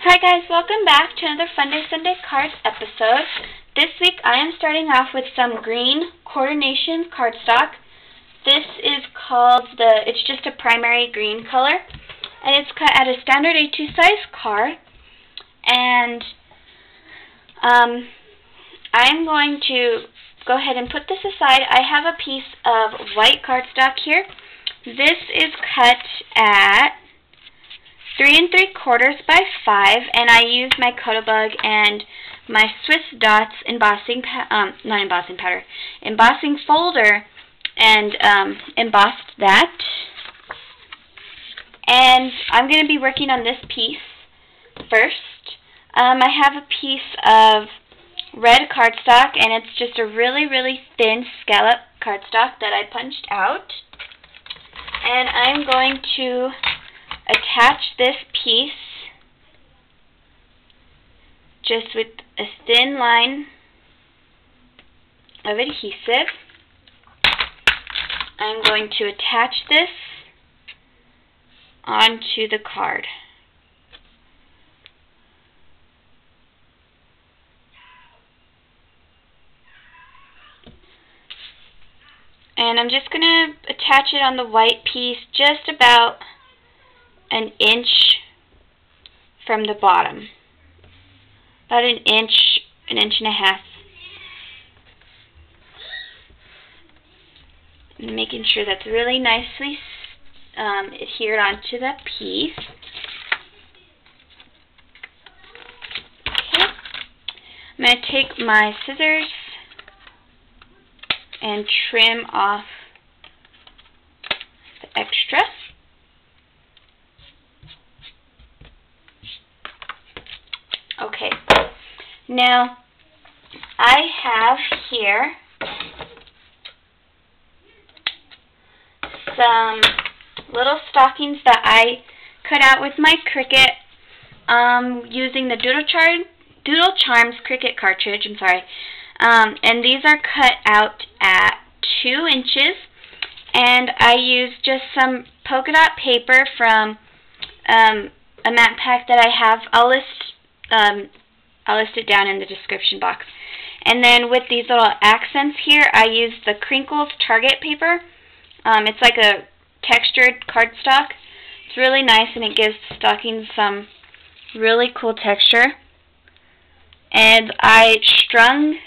Hi guys, welcome back to another Funday Sunday Cards episode. This week I am starting off with some green coordinations cardstock. This is called it's just a primary green color, and it's cut at a standard A2 size card. And I'm going to go ahead and put this aside. I have a piece of white cardstock here. This is cut at 3 3/4 by 5, and I used my cuttlebug and my Swiss Dots embossing folder and embossed that. And I'm going to be working on this piece first. I have a piece of red cardstock, and it's just a really thin scallop cardstock that I punched out. And I'm going to attach this piece just with a thin line of adhesive. I'm going to attach this onto the card. And I'm just going to attach it on the white piece just about an inch from the bottom. About an inch and a half. And making sure that's really nicely adhered onto the piece. Okay. I'm going to take my scissors and trim off the extra. Okay, now I have here some little stockings that I cut out with my Cricut using the Doodlecharms Cartridge. And these are cut out at 2 inches, and I used just some polka dot paper from a mat pack that I have. I'll list it down in the description box. And then with these little accents here, I used the Crinkles Target paper. It's like a textured cardstock. It's really nice, and it gives the stockings some really cool texture. And I strung,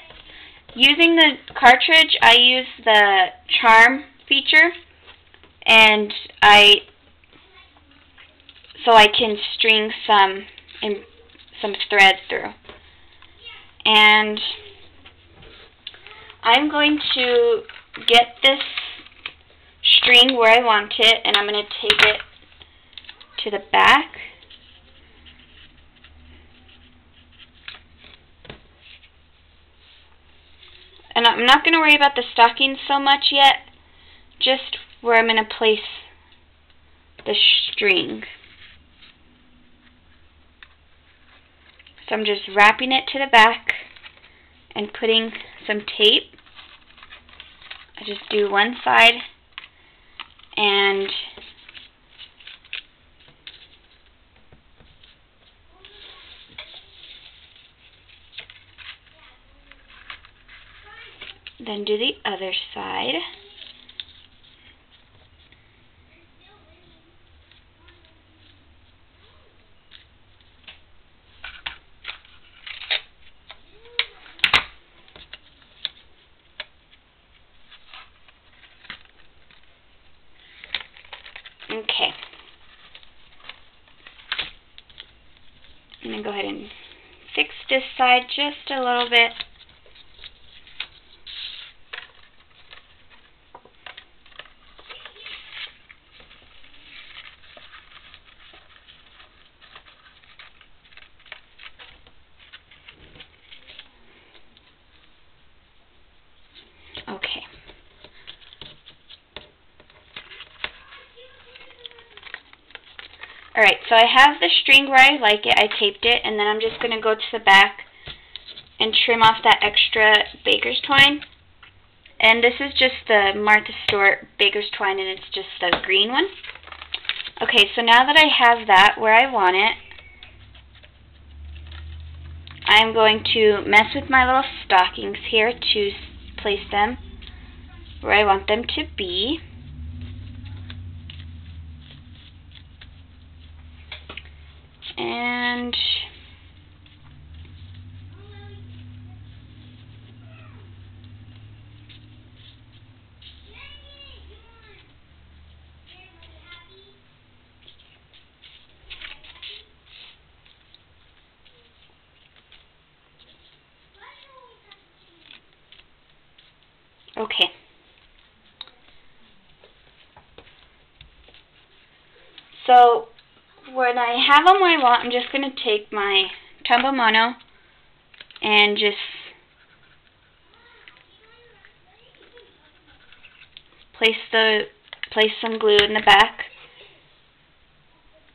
using the cartridge, I used the charm feature, and so I can string some thread through. And I'm going to get this string where I want it, and I'm going to take it to the back. And I'm not going to worry about the stockings so much yet, just where I'm going to place the string. So I'm just wrapping it to the back and putting some tape. I just do one side and then do the other side. Okay. I'm going to go ahead and fix this side just a little bit. Okay. Alright, so I have the string where I like it. I taped it, and then I'm just going to go to the back and trim off that extra baker's twine. And this is just the Martha Stewart baker's twine, and it's just the green one. Okay, so now that I have that where I want it, I'm going to mess with my little stockings here to place them where I want them to be. And okay. So when I have them where I want, I'm just going to take my Tombow Mono and just place some glue in the back,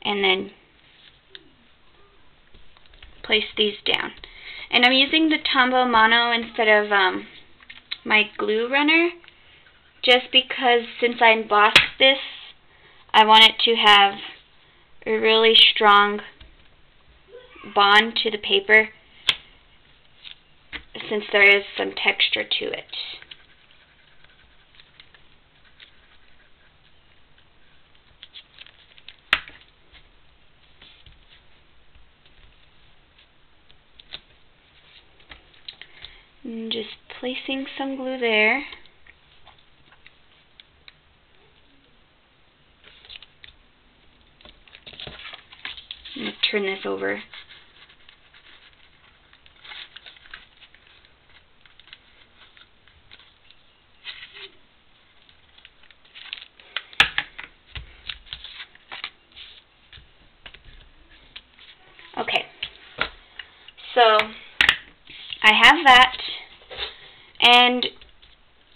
and then place these down. And I'm using the Tombow Mono instead of my glue runner, just because since I embossed this, I want it to have a really strong bond to the paper, since there is some texture to it. And just placing some glue there. I'm going to turn this over. Okay, so I have that, and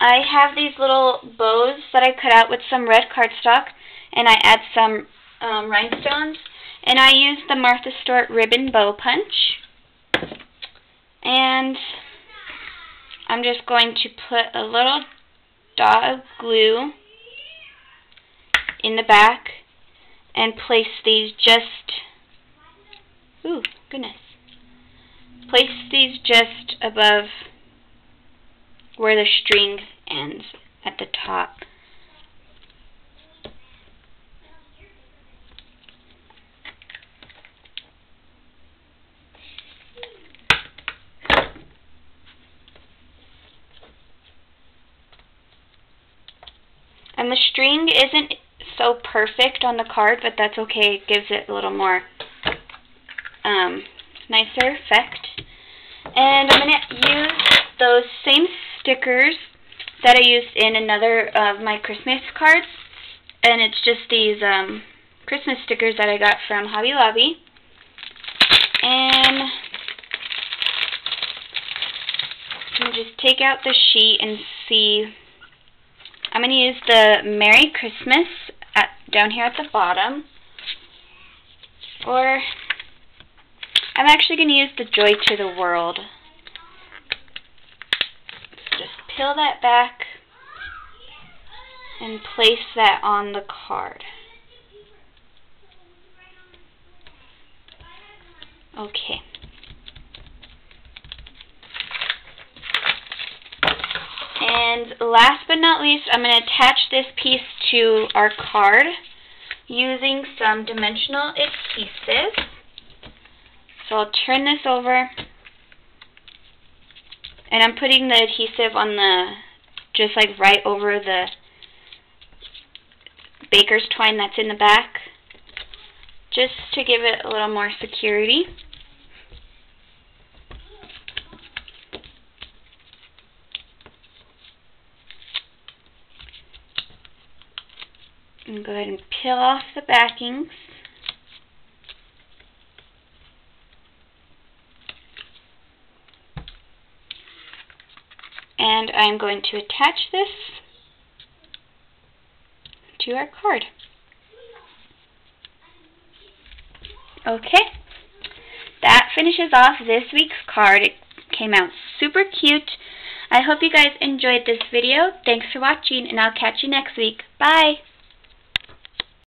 I have these little bows that I cut out with some red cardstock, and I add some rhinestones. And I use the Martha Stewart Ribbon bow punch. And I'm just going to put a little dot of glue in the back and place these just, ooh, goodness. Place these just above where the string ends at the top. And the string isn't so perfect on the card, but that's okay. It gives it a little more nicer effect. And I'm going to use those same stickers that I used in another of my Christmas cards. And it's just these Christmas stickers that I got from Hobby Lobby. And you just take out the sheet and see. I'm going to use the Merry Christmas down here at the bottom, or I'm actually going to use the Joy to the World. So just peel that back and place that on the card. Okay. And last but not least, I'm going to attach this piece to our card using some dimensional adhesive. So I'll turn this over, and I'm putting the adhesive on the, just like right over the baker's twine that's in the back, just to give it a little more security. And go ahead and peel off the backings. And I'm going to attach this to our card. Okay, that finishes off this week's card. It came out super cute. I hope you guys enjoyed this video. Thanks for watching, and I'll catch you next week. Bye!